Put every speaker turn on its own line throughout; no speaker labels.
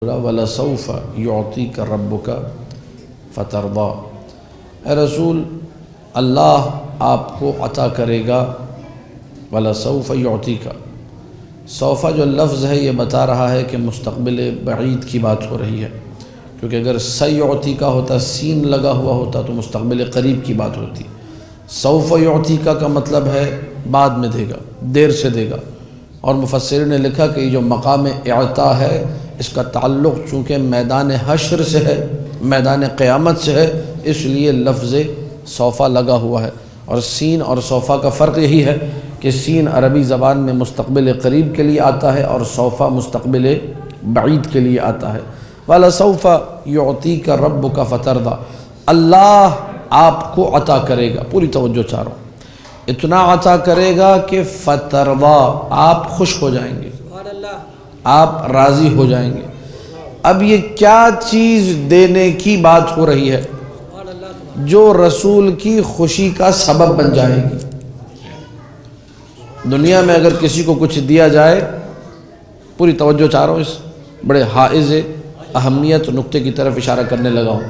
وَلَسَوْفَ يُعْطِيكَ رَبُّكَ فَتَرْضَى۔ اے رسول، اللہ آپ کو عطا کرے گا۔ وَلَسَوْفَ يُعْطِيكَ، سوفہ جو لفظ ہے یہ بتا رہا ہے کہ مستقبل بعید کی بات ہو رہی ہے، کیونکہ اگر سَيُعْطِيكَ ہوتا، سین لگا ہوا ہوتا تو مستقبل قریب کی بات ہوتی۔ سوف يعطيك کا مطلب ہے بعد میں دے گا، دیر سے دے گا۔ اور مفسرین نے لکھا کہ یہ جو مقام اعطاء ہے اس کا تعلق چونکہ میدان حشر سے ہے، میدان قیامت سے ہے، اس لیے لفظ سوفہ لگا ہوا ہے۔ اور سین اور سوفہ کا فرق یہی ہے کہ سین عربی زبان میں مستقبل قریب کے لیے آتا ہے اور سوفہ مستقبل بعید کے لیے آتا ہے۔ وَلَسَوْفَ يُعْطِيكَ رَبُّكَ فَتَرْضَى، اللہ آپ کو عطا کرے گا، پوری توجہ چاہ رہا ہوں، اتنا عطا کرے گا کہ فَتَرْضَى، آپ خوش ہو جائیں گے، آپ راضی ہو جائیں گے۔ اب یہ کیا چیز دینے کی بات ہو رہی ہے جو رسول کی خوشی کا سبب بن جائے گی؟ دنیا میں اگر کسی کو کچھ دیا جائے، پوری توجہ چاہ رہا ہوں، اس بڑے حائز اہمیت نقطے کی طرف اشارہ کرنے لگا ہوں۔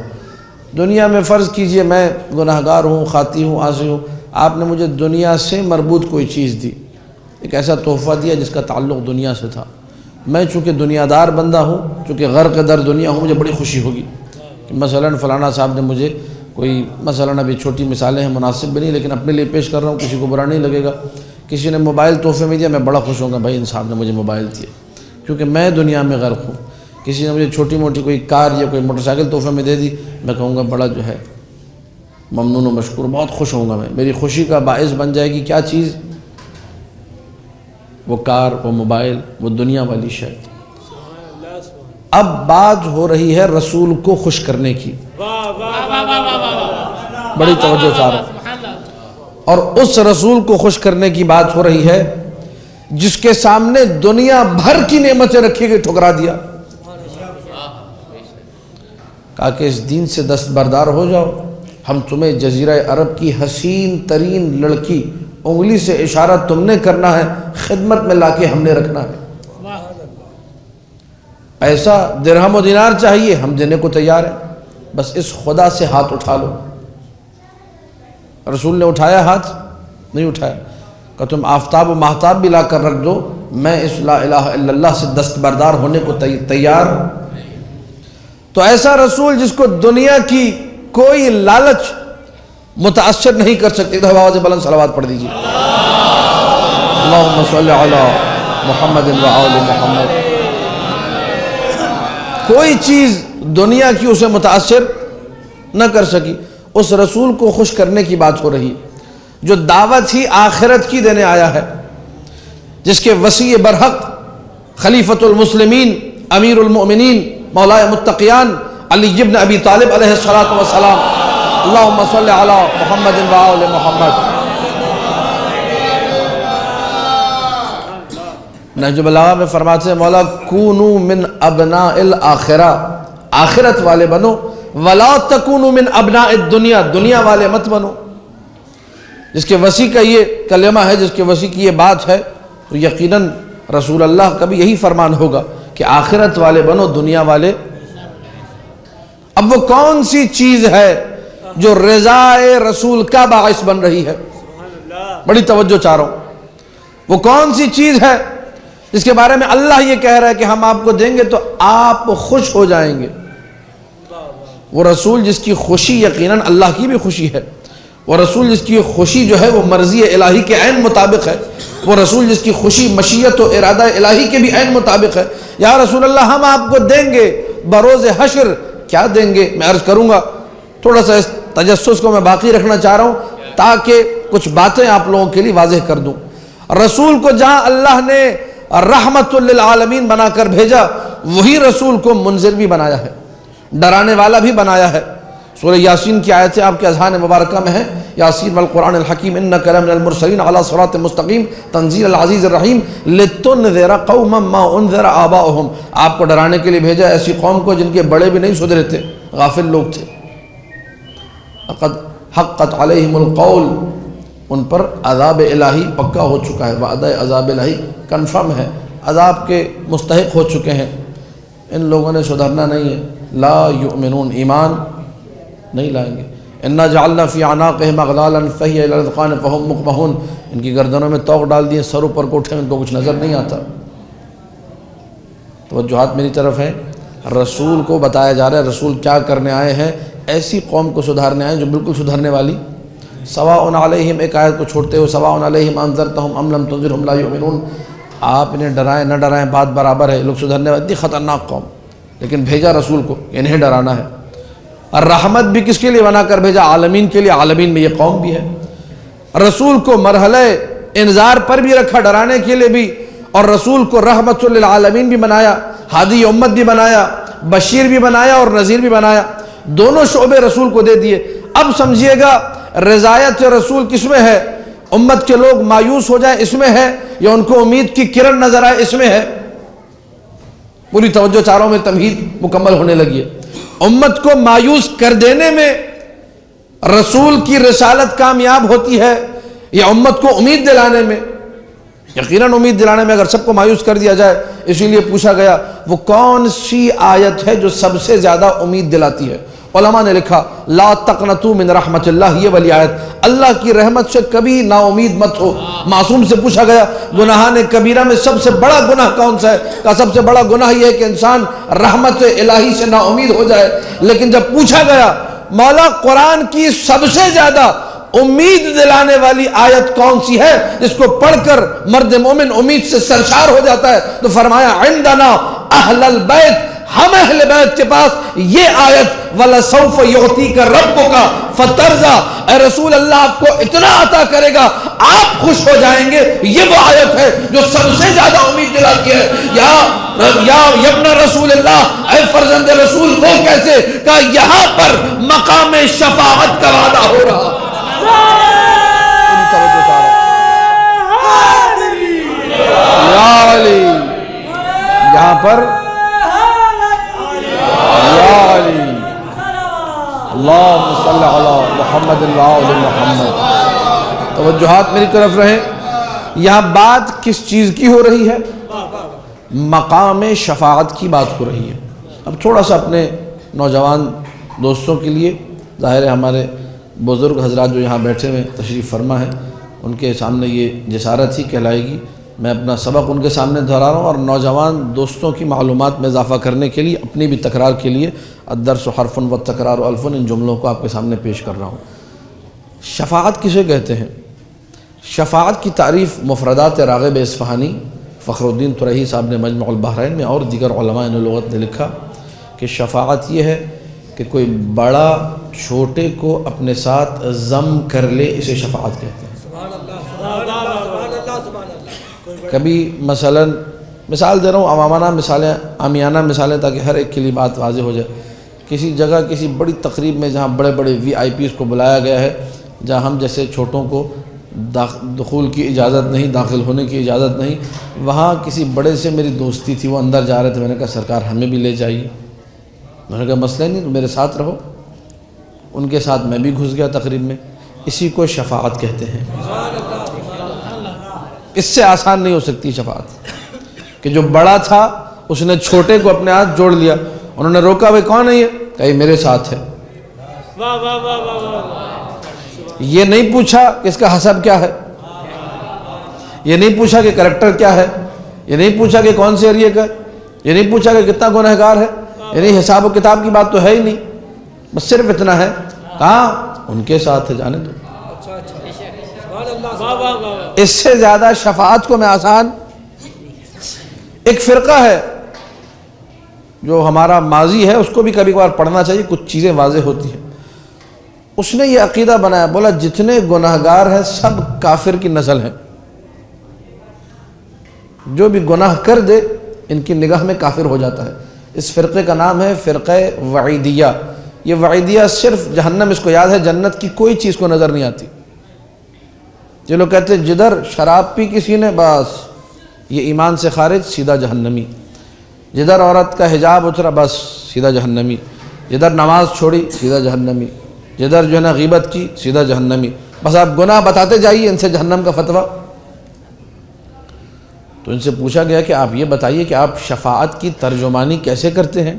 دنیا میں فرض کیجئے میں گناہگار ہوں، خاطی ہوں، عاصی ہوں، آپ نے مجھے دنیا سے مربوط کوئی چیز دی، ایک ایسا تحفہ دیا جس کا تعلق دنیا سے تھا۔ میں چونکہ دنیا دار بندہ ہوں، چونکہ غرق در دنیا ہوں، مجھے بڑی خوشی ہوگی کہ مثلا فلانا صاحب نے مجھے کوئی، مثلا ابھی چھوٹی مثالیں ہیں، مناسب بھی نہیں، لیکن اپنے لیے پیش کر رہا ہوں، کسی کو برا نہیں لگے گا۔ کسی نے موبائل تحفے میں دیا، میں بڑا خوش ہوں گا، بھائی ان صاحب نے مجھے موبائل دیا، کیونکہ میں دنیا میں غرق ہوں۔ کسی نے مجھے چھوٹی موٹی کوئی کار یا کوئی موٹر سائیکل تحفے میں دے دی، میں کہوں گا بڑا جو ہے ممنون و مشکور، بہت خوش ہوں گا میں، میری خوشی کا باعث بن جائے گی کیا چیز؟ وہ کار، وہ موبائل، وہ دنیا والی شے۔ اب بات ہو رہی ہے رسول کو خوش کرنے کی، بڑی توجہ چاہ رہا ہوں، اور اس رسول کو خوش کرنے کی بات ہو رہی ہے جس کے سامنے دنیا بھر کی نعمتیں رکھی گئی، ٹھکرا دیا، کہا کہ اس دین سے دستبردار ہو جاؤ، ہم تمہیں جزیرہ عرب کی حسین ترین لڑکی، انگلی سے اشارہ تم نے کرنا ہے، خدمت میں لا کے ہم نے رکھنا ہے، پیسہ درہم و دینار چاہیے، ہم دینے کو تیار ہیں، بس اس خدا سے ہاتھ اٹھا لو۔ رسول نے اٹھایا ہاتھ؟ نہیں اٹھایا، کہ تم آفتاب و ماہتاب بھی لا کر رکھ دو، میں اس لا الہ الا اللہ سے دستبردار ہونے کو تیار۔ تو ایسا رسول جس کو دنیا کی کوئی لالچ متاثر نہیں کر سکتی، تو آواز بلند صلوات پڑھ دیجیے، اللہم صلی علی محمد و آل محمد۔ کوئی چیز دنیا کی اسے متاثر نہ کر سکی، اس رسول کو خوش کرنے کی بات ہو رہی ہے جو دعوت ہی آخرت کی دینے آیا ہے، جس کے وسیع برحق خلیفۃ المسلمین، امیر المؤمنین، مولا متقیان علی بن ابی طالب علیہ السلام، اللہم صلی علی محمد و آل محمد۔ نہج البلاغہ میں فرماتے ہیں مولا کونو من ابناء الاخرہ، آخرت والے بنو، ولا تکونو من ابناء الدنیا، دنیا والے مت بنو۔ جس کے وسیع کا یہ کلمہ ہے، جس کے وسیع کی یہ بات ہے، تو یقیناً رسول اللہ کا بھی یہی فرمان ہوگا کہ آخرت والے بنو، دنیا والے۔ اب وہ کون سی چیز ہے جو رضائے رسول کا باعث بن رہی ہے؟ بڑی توجہ چاہ رہا ہوں، وہ کون سی چیز ہے جس کے بارے میں اللہ یہ کہہ رہا ہے کہ ہم آپ کو دیں گے تو آپ خوش ہو جائیں گے؟ وہ رسول جس کی خوشی یقیناً اللہ کی بھی خوشی ہے، وہ رسول جس کی خوشی جو ہے وہ مرضی الہی کے عین مطابق ہے، وہ رسول جس کی خوشی مشیت و ارادہ الہی کے بھی عین مطابق ہے۔ یا رسول اللہ ہم آپ کو دیں گے بروز حشر، کیا دیں گے؟ میں عرض کروں گا، تھوڑا سا اس تجسس کو میں باقی رکھنا چاہ رہا ہوں تاکہ کچھ باتیں آپ لوگوں کے لیے واضح کر دوں۔ رسول کو جہاں اللہ نے رحمت للعالمین بنا کر بھیجا، وہی رسول کو منذر بھی بنایا ہے، ڈرانے والا بھی بنایا ہے۔ سورہ یاسین کی آیتیں آپ کے اذہان مبارکہ میں ہیں، یاسین والقرآن الحکیم انک لمن المرسلین علی صراط مستقیم تنزیل العزیز الرحیم لتنذر قوما ما انذر آباؤہم، آپ کو ڈرانے کے لیے بھیجا ایسی قوم کو جن کے بڑے بھی نہیں سدھرے تھے، غافل لوگ تھے۔ لقد حقت علیہم القول، ان پر عذاب الہی پکا ہو چکا ہے، وعدہ عذاب الہی کنفرم ہے، عذاب کے مستحق ہو چکے ہیں۔ ان لوگوں نے سدھرنا نہیں ہے. لا یؤمنون، ایمان نہیں لائیں گے. انا جعلنا فی اعناقہم اغلالا فہی الی الاذقان فہم مقمحون، ان کی گردنوں میں طوق ڈال دیے، سر اوپر کو اٹھے، ان کو کچھ نظر نہیں آتا. توجہات میری طرف ہیں. رسول کو بتایا جا رہا ہے رسول کیا کرنے آئے ہیں. ایسی قوم کو سدھارنے آئے ہیں جو بالکل سدھرنے والی. سواء علیہم، ایک آیت کو چھوڑتے ہوئے سواء علیہم انذرتہم ام لم تنذرہم لا یؤمنون، آپ انہیں ڈرائیں نہ ڈرائیں بات برابر ہے. لوگ سدھرنے والی، اتنی خطرناک قوم، لیکن بھیجا رسول کو، انہیں ڈرانا ہے. اور رحمت بھی کس کے لیے بنا کر بھیجا؟ عالمین کے لیے. عالمین میں یہ قوم بھی ہے. رسول کو مرحلہ انذار پر بھی رکھا، ڈرانے کے لیے بھی، اور رسول کو رحمت للعالمین بھی بنایا، ہادی امت بھی بنایا، بشیر بھی بنایا اور نذیر بھی بنایا. دونوں شعبے رسول کو دے دیے. اب سمجھیے گا رضایت رسول کس میں ہے؟ امت کے لوگ مایوس ہو جائیں اس میں ہے، یا ان کو امید کی کرن نظر آئے اس میں ہے؟ پوری توجہ، چاروں میں تمہید مکمل ہونے لگی ہے. امت کو مایوس کر دینے میں رسول کی رسالت کامیاب ہوتی ہے، یا امت کو امید دلانے میں؟ یقیناً امید دلانے میں. اگر سب کو مایوس کر دیا جائے، اسی لیے پوچھا گیا وہ کون سی آیت ہے جو سب سے زیادہ امید دلاتی ہے؟ علماء نے لکھا لا تقنطوا من رحمت اللہ، یہ والی آیت. اللہ کی رحمت سے کبھی نا امید مت ہو. معصوم سے پوچھا گیا گناہان کبیرہ میں سب سے بڑا گناہ کون سا ہے؟ کہا سب سے بڑا گناہ یہ ہے کہ انسان رحمت الہی سے نا امید ہو جائے. لیکن جب پوچھا گیا مولا قرآن کی سب سے زیادہ امید دلانے والی آیت کون سی ہے جس کو پڑھ کر مرد مومن امید سے سرشار ہو جاتا ہے، تو فرمایا عندنا اہل البیت، ہم اہل بیت کے پاس یہ آیت وَلَسَوْفَ يُعْطِيكَ رَبُّكَ فَتَرْضَىٰ، اے رسول اللہ آپ کو اتنا عطا کرے گا آپ خوش ہو جائیں گے. یہ وہ آیت ہے جو سب سے زیادہ امید دلاتی ہے. یا ابن رسول اللہ، اے فرزند رسول، وہ کیسے؟ کہ یہاں پر مقام شفاعت کا وعدہ ہو رہا. یا علی، یہاں پر یا علی، اللہم صلی علی محمد وآل محمد. توجہات میری طرف رہیں. یہاں بات کس چیز کی ہو رہی ہے؟ مقام شفاعت کی بات ہو رہی ہے. اب تھوڑا سا اپنے نوجوان دوستوں کے لیے، ظاہر ہے ہمارے بزرگ حضرات جو یہاں بیٹھے ہوئے تشریف فرما ہیں، ان کے سامنے یہ جسارت ہی کہلائے گی. میں اپنا سبق ان کے سامنے دہرا رہا ہوں، اور نوجوان دوستوں کی معلومات میں اضافہ کرنے کے لیے، اپنی بھی تکرار کے لیے الدرس حرف والتکرار الف، ان جملوں کو آپ کے سامنے پیش کر رہا ہوں. شفاعت کسے کہتے ہیں؟ شفاعت کی تعریف مفردات راغب اصفہانی، فخر الدین طرحی صاحب نے مجمع البحرین میں، اور دیگر علماء لغت نے لکھا کہ شفاعت یہ ہے کہ کوئی بڑا چھوٹے کو اپنے ساتھ ضم کر لے، اسے شفاعت کہتے ہیں. کبھی مثال دے رہا ہوں، عوامانہ مثالیں، عامیانہ مثالیں، تاکہ ہر ایک کے لیے بات واضح ہو جائے. کسی جگہ کسی بڑی تقریب میں جہاں بڑے بڑے VIP کو بلایا گیا ہے، جہاں ہم جیسے چھوٹوں کو دخول کی اجازت نہیں، داخل ہونے کی اجازت نہیں، وہاں کسی بڑے سے میری دوستی تھی، وہ اندر جا رہے تھے. میں نے کہا سرکار ہمیں بھی لے جائیے. میں نے کہا مسئلہ نہیں، میرے ساتھ رہو. ان کے ساتھ میں بھی گھس گیا تقریب میں. اسی کو شفاعت کہتے ہیں. اس سے آسان نہیں ہو سکتی شفاعت کہ جو بڑا تھا اس نے چھوٹے کو اپنے ہاتھ جوڑ لیا. انہوں نے روکا، بھائی کون ہے یہ؟ کہ یہ میرے ساتھ ہے. یہ نہیں پوچھا کہ اس کا حسب کیا ہے، یہ نہیں پوچھا کہ کریکٹر کیا ہے، یہ نہیں پوچھا کہ کون سے ایریے کا ہے، یہ نہیں پوچھا کہ کتنا گنہگار ہے، یعنی حساب و کتاب کی بات تو ہے ہی نہیں. بس صرف اتنا ہے، کہاں ان کے ساتھ ہے، جانے دو. اس سے زیادہ شفاعت کو میں آسان. ایک فرقہ ہے جو ہمارا ماضی ہے، اس کو بھی کبھی کبھار پڑھنا چاہیے، کچھ چیزیں واضح ہوتی ہیں. اس نے یہ عقیدہ بنایا، بولا جتنے گناہگار ہیں سب کافر کی نسل ہیں، جو بھی گناہ کر دے ان کی نگاہ میں کافر ہو جاتا ہے. اس فرقے کا نام ہے فرقہ وعیدیہ. یہ وعیدیہ صرف جہنم اس کو یاد ہے، جنت کی کوئی چیز کو نظر نہیں آتی. یہ لوگ کہتے ہیں جدھر شراب پی کسی نے بس یہ ایمان سے خارج، سیدھا جہنمی. جدھر عورت کا حجاب اترا بس سیدھا جہنمی. جدھر نماز چھوڑی سیدھا جہنمی. جدھر جو ہے نا غیبت کی سیدھا جہنمی. بس آپ گناہ بتاتے جائیے، ان سے جہنم کا فتویٰ. تو ان سے پوچھا گیا کہ آپ یہ بتائیے کہ آپ شفاعت کی ترجمانی کیسے کرتے ہیں؟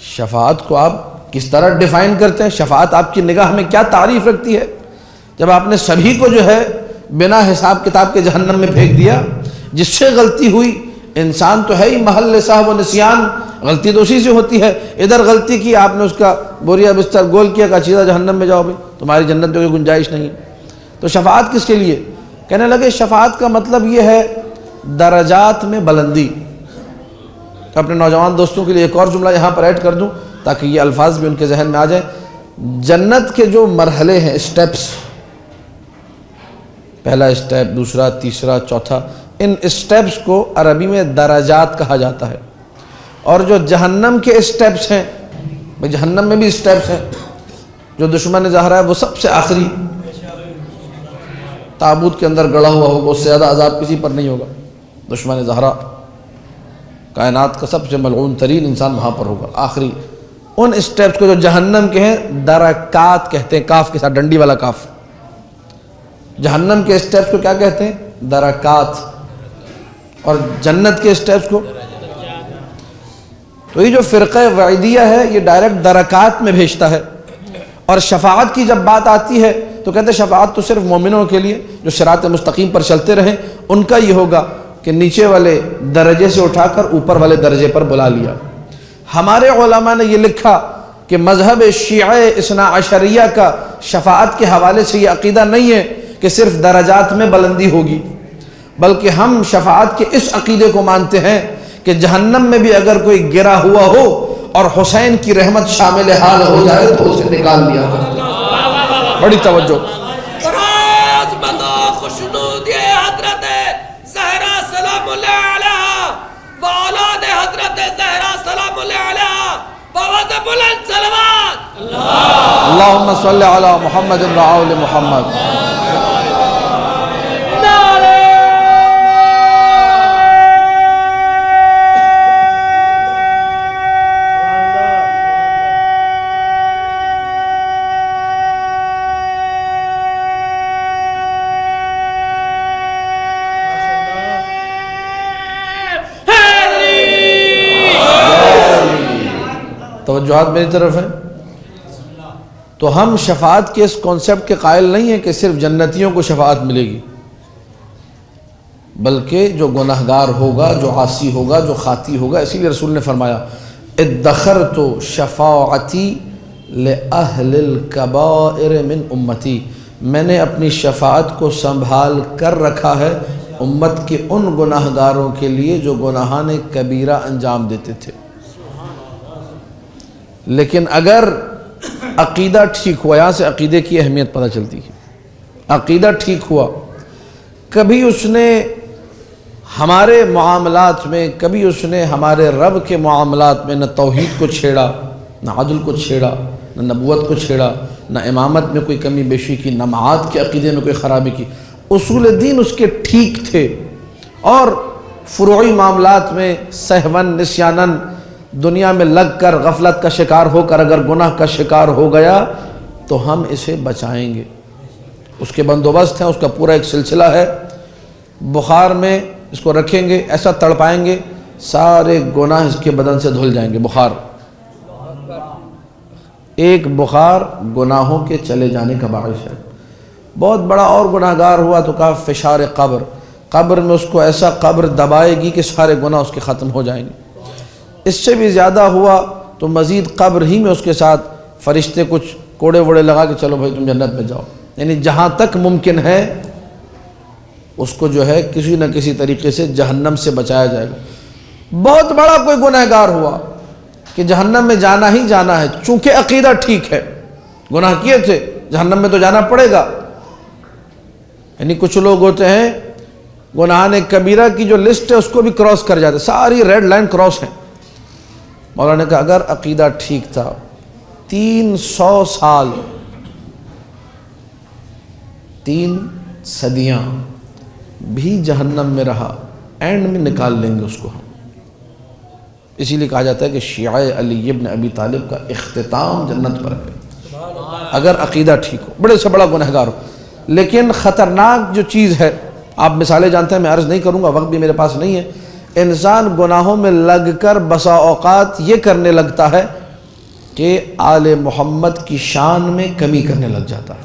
شفاعت کو آپ کس طرح ڈیفائن کرتے ہیں؟ شفاعت آپ کی نگاہ میں کیا تعریف رکھتی ہے؟ جب آپ نے سبھی کو جو ہے بنا حساب کتاب کے جہنم میں پھینک دیا، جس سے غلطی ہوئی، انسان تو ہے ہی محل صاحب و نسیان، غلطی تو اسی سے ہوتی ہے، ادھر غلطی کی، آپ نے اس کا بوریا بستر گول کیا، کہا سیدھا جہنم میں جاؤ بھائی، تمہاری جنت میں کوئی گنجائش نہیں۔ تو شفاعت کس کے لیے؟ کہنے لگے شفاعت کا مطلب یہ ہے درجات میں بلندی۔ اپنے نوجوان دوستوں کے لیے ایک اور جملہ یہاں پر ایڈ کر دوں تاکہ یہ الفاظ بھی ان کے ذہن میں آ جائیں۔ جنت کے جو مرحلے ہیں، اسٹیپس، پہلا اسٹیپ، دوسرا، تیسرا، چوتھا، ان اسٹیپس کو عربی میں درجات کہا جاتا ہے۔ اور جو جہنم کے اسٹیپس ہیں، جہنم میں بھی اسٹیپس ہیں، جو دشمن ظاہرہ ہے وہ سب سے آخری تابوت کے اندر گڑا ہوا ہوگا، اس سے زیادہ عذاب کسی پر نہیں ہوگا۔ دشمن ظاہرہ کائنات کا سب سے ملعون ترین انسان وہاں پر ہوگا، آخری۔ ان اسٹیپس کو جو جہنم کے ہیں درکات کہتے ہیں، کاف کے ساتھ، ڈنڈی والا کاف۔ جہنم کے اسٹیپس کو کیا کہتے ہیں؟ درکات۔ اور جنت کے اسٹیپس کو؟ تو یہ جو فرقہ وعیدیہ ہے یہ ڈائریکٹ درکات میں بھیجتا ہے۔ اور شفاعت کی جب بات آتی ہے تو کہتے ہیں شفاعت تو صرف مومنوں کے لیے جو صراط مستقیم پر چلتے رہیں، ان کا یہ ہوگا کہ نیچے والے درجے سے اٹھا کر اوپر والے درجے پر بلا لیا۔ ہمارے علماء نے یہ لکھا کہ مذہب شیعہ اثنا عشریہ کا شفاعت کے حوالے سے یہ عقیدہ نہیں ہے کہ صرف درجات میں بلندی ہوگی، بلکہ ہم شفاعت کے اس عقیدے کو مانتے ہیں کہ جہنم میں بھی اگر کوئی گرا ہوا ہو اور حسین کی رحمت شامل حال ہو جائے تو اسے نکال لیا کرتے ہیں۔ بڑی توجہ۔
خوشنود حضرت زہرا سلام اللہ علیہ و اولاد حضرت زہرا سلام اللہ علیہ بواز بلند صلوات
اللہم صلی علی محمد و آل محمد۔ توجہات میری طرف ہیں۔ تو ہم شفاعت کے اس کانسیپٹ کے قائل نہیں ہیں کہ صرف جنتیوں کو شفاعت ملے گی، بلکہ جو گناہگار ہوگا، جو عاصی ہوگا، جو خاطی ہوگا۔ اسی لیے رسول نے فرمایا ادخرت شفاعتی لأہل الکبائر من امتی، میں نے اپنی شفاعت کو سنبھال کر رکھا ہے امت کے ان گناہگاروں کے لیے جو گناہان کبیرہ انجام دیتے تھے۔ لیکن اگر عقیدہ ٹھیک ہوا، یہاں سے عقیدے کی اہمیت پتہ چلتی ہے، عقیدہ ٹھیک ہوا، کبھی اس نے ہمارے معاملات میں، کبھی اس نے ہمارے رب کے معاملات میں نہ توحید کو چھیڑا، نہ عدل کو چھیڑا، نہ نبوت کو چھیڑا، نہ امامت میں کوئی کمی بیشی کی، نہ معاد کے عقیدے میں کوئی خرابی کی، اصول دین اس کے ٹھیک تھے، اور فروعی معاملات میں سہون نسیانن دنیا میں لگ کر غفلت کا شکار ہو کر اگر گناہ کا شکار ہو گیا تو ہم اسے بچائیں گے۔ اس کے بندوبست ہیں، اس کا پورا ایک سلسلہ ہے۔ بخار میں اس کو رکھیں گے، ایسا تڑپائیں گے سارے گناہ اس کے بدن سے دھل جائیں گے۔ بخار، ایک بخار گناہوں کے چلے جانے کا باعث ہے۔ بہت بڑا اور گناہگار ہوا تو کہا فشار قبر، قبر میں اس کو ایسا قبر دبائے گی کہ سارے گناہ اس کے ختم ہو جائیں گے۔ اس سے بھی زیادہ ہوا تو مزید قبر ہی میں اس کے ساتھ فرشتے کچھ کوڑے ووڑے لگا کے چلو بھائی تم جنت میں جاؤ، یعنی جہاں تک ممکن ہے اس کو جو ہے کسی نہ کسی طریقے سے جہنم سے بچایا جائے گا۔ بہت بڑا کوئی گنہگار ہوا کہ جہنم میں جانا ہی جانا ہے، چونکہ عقیدہ ٹھیک ہے، گناہ کیے تھے جہنم میں تو جانا پڑے گا۔ یعنی کچھ لوگ ہوتے ہیں گناہان کبیرہ کی جو لسٹ ہے اس کو بھی کراس کر جاتے، ساری ریڈ لائن کراس ہیں۔ مولانا نے کہا اگر عقیدہ ٹھیک تھا 300 سال، 3 صدیاں بھی جہنم میں رہا، اینڈ میں نکال لیں گے اس کو ہم۔ اسی لیے کہا جاتا ہے کہ شیعہ علی ابن ابی طالب کا اختتام جنت پر ہے اگر عقیدہ ٹھیک ہو، بڑے سے بڑا گنہگار ہو۔ لیکن خطرناک جو چیز ہے آپ مثالیں جانتے ہیں، میں عرض نہیں کروں گا، وقت بھی میرے پاس نہیں ہے۔ انسان گناہوں میں لگ کر بسا اوقات یہ کرنے لگتا ہے کہ آل محمد کی شان میں کمی کرنے لگ جاتا ہے۔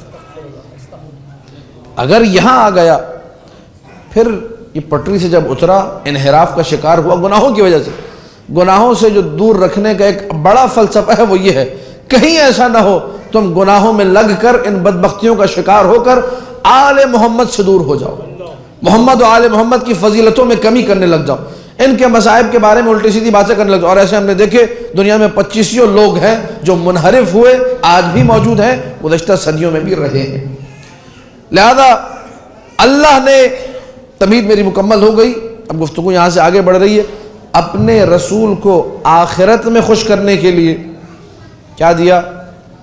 اگر یہاں آ گیا، پھر یہ پٹری سے جب اترا، انحراف کا شکار ہوا گناہوں کی وجہ سے، گناہوں سے جو دور رکھنے کا ایک بڑا فلسفہ ہے وہ یہ ہے، کہیں ایسا نہ ہو تم گناہوں میں لگ کر ان بدبختیوں کا شکار ہو کر آل محمد سے دور ہو جاؤ، محمد و آل محمد کی فضیلتوں میں کمی کرنے لگ جاؤ، ان کے مصائب کے بارے میں الٹی سیدھی باتیں کرنے لگ جاؤ۔ اور ایسے ہم نے دیکھے دنیا میں 25 لوگ ہیں جو منحرف ہوئے، آج بھی موجود ہیں، گزشتہ صدیوں میں بھی رہے ہیں۔ لہذا اللہ نے، تمہید میری مکمل ہو گئی، اب گفتگو یہاں سے آگے بڑھ رہی ہے، اپنے رسول کو آخرت میں خوش کرنے کے لیے کیا دیا؟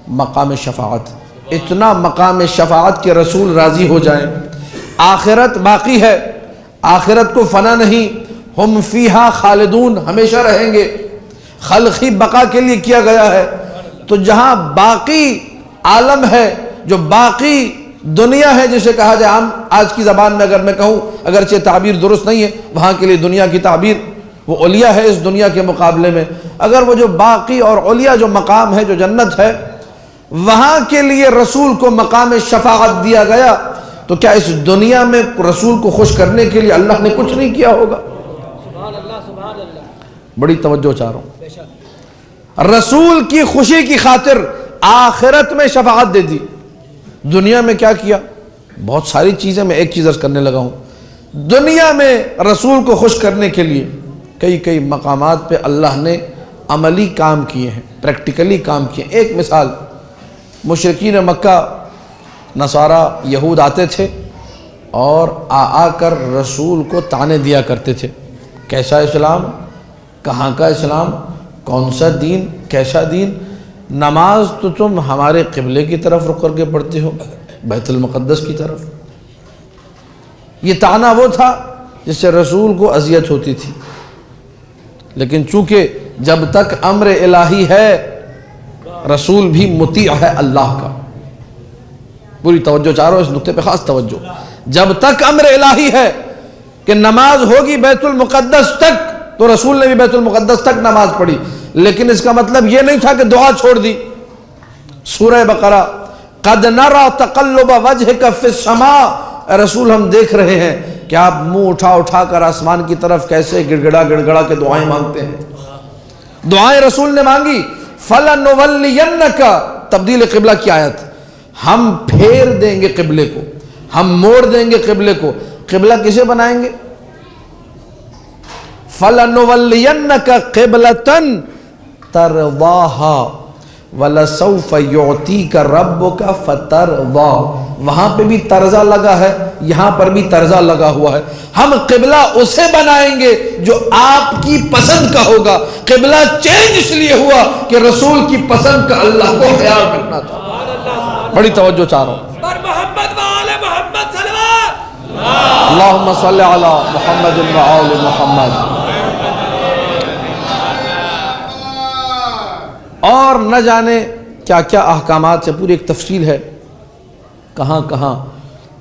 مقام شفاعت۔ اتنا مقام شفاعت کے رسول راضی ہو جائیں۔ آخرت باقی ہے، آخرت کو فنا نہیں، ہم فیہا خالدون، ہمیشہ رہیں گے، خلقی بقا کے لیے کیا گیا ہے۔ تو جہاں باقی عالم ہے، جو باقی دنیا ہے جسے کہا جائے، عام آج کی زبان میں اگر میں کہوں، اگرچہ تعبیر درست نہیں ہے، وہاں کے لیے دنیا کی تعبیر وہ علیہ ہے اس دنیا کے مقابلے میں، اگر وہ جو باقی اور علیہ جو مقام ہے، جو جنت ہے، وہاں کے لیے رسول کو مقام شفاعت دیا گیا، تو کیا اس دنیا میں رسول کو خوش کرنے کے لیے اللہ نے کچھ نہیں کیا ہوگا؟
سبحان اللہ، سبحان اللہ،
بڑی توجہ چاہ رہا ہوں۔
بے شک
رسول کی خوشی کی خاطر آخرت میں شفاعت دے دی، دنیا میں کیا کیا؟ بہت ساری چیزیں، میں ایک چیز عرض کرنے لگا ہوں، دنیا میں رسول کو خوش کرنے کے لیے کئی مقامات پہ اللہ نے عملی کام کیے ہیں، پریکٹیکلی کام کیے ہیں۔ ایک مثال، مشرکین مکہ نصارہ یہود آتے تھے اور آ کر رسول کو طعنے دیا کرتے تھے، کیسا اسلام، کہاں کا اسلام، کون سا دین، کیسا دین، نماز تو تم ہمارے قبلے کی طرف رخ کر کے پڑھتے ہو، بیت المقدس کی طرف۔ یہ طعنہ وہ تھا جس سے رسول کو اذیت ہوتی تھی، لیکن چونکہ جب تک امر الہی ہے، رسول بھی مطیع ہے اللہ کا۔ پوری توجہ چاہ رہا ہوں، اس نقطے پہ خاص توجہ۔ جب تک امر الہی ہے کہ نماز ہوگی بیت المقدس تک، تو رسول نے بھی بیت المقدس تک نماز پڑھی، لیکن اس کا مطلب یہ نہیں تھا کہ دعا چھوڑ دی۔ سورہ بقرہ، قد نرى تقلب وجهك في السماء، اے رسول ہم دیکھ رہے ہیں کہ آپ منہ اٹھا کر آسمان کی طرف کیسے گڑ گڑا کے دعائیں مانگتے ہیں۔ دعائیں رسول نے مانگی، فَلَنُوَلِّيَنَّكَ، تبدیل قبلہ کی آیت، ہم پھیر دیں گے قبلے کو، ہم موڑ دیں گے قبلے کو۔ قبلہ کسے بنائیں گے؟ فَلَنُوَلِّيَنَّكَ قِبْلَةً تَرْضَاهَا وَلَسَوْفَ يُعْتِيكَ رَبُّكَ فَتَرْضَىٰ، وہاں پہ بھی ترضا لگا ہے، یہاں پر بھی ترضا لگا ہوا ہے۔ ہم قبلہ اسے بنائیں گے جو آپ کی پسند کا ہوگا۔ قبلہ چینج اس لیے ہوا کہ رسول کی پسند کا اللہ کو خیال رکھنا تھا۔ بڑی توجہ چاہ رہا ہوں۔
پر محمد و آل محمد صلوات،
اللہم صلی علی محمد و آل محمد۔ اور نہ جانے کیا کیا احکامات سے پوری ایک تفصیل ہے، کہاں کہاں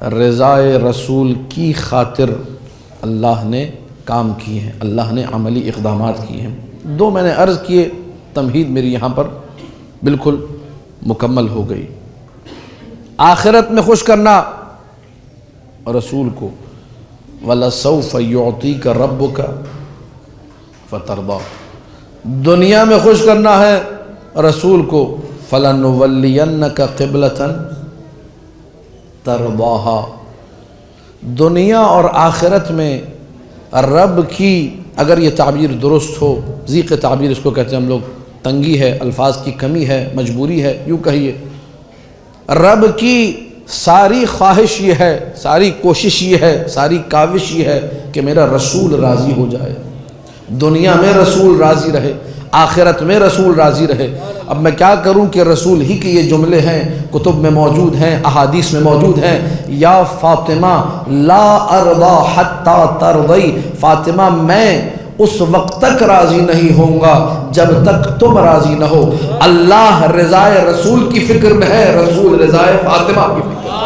رضائے رسول کی خاطر اللہ نے کام کیے ہیں، اللہ نے عملی اقدامات کیے ہیں۔ دو میں نے عرض کیے، تمہید میری یہاں پر بالکل مکمل ہو گئی۔ آخرت میں خوش کرنا رسول کو، وَلَسَوْفَ يُعْطِيكَ رَبُّكَ فَتَرْضَىٰ، دنیا میں خوش کرنا ہے رسول کو، فَلَنُوَلِّيَنَّكَ قِبْلَةً تَرْضَاهَا، دنیا اور آخرت میں رب کی، اگر یہ تعبیر درست ہو، ذیق تعبیر اس کو کہتے ہیں ہم لوگ، تنگی ہے، الفاظ کی کمی ہے، مجبوری ہے، یوں کہیے، رب کی ساری خواہش یہ ہے، ساری کوشش یہ ہے، ساری کاوش یہ ہے کہ میرا رسول راضی ہو جائے، دنیا میں رسول راضی رہے، آخرت میں رسول راضی رہے۔ اب میں کیا کروں کہ رسول ہی کے یہ جملے ہیں، کتب میں موجود ہیں، احادیث میں موجود ہیں، یا فاطمہ لا ارضا حتی ترضی، فاطمہ میں اس وقت تک راضی نہیں ہوں گا جب تک تم راضی نہ ہو۔ اللہ رضائے رسول کی فکر میں ہے، رسول رضائے فاطمہ کی فکر میں۔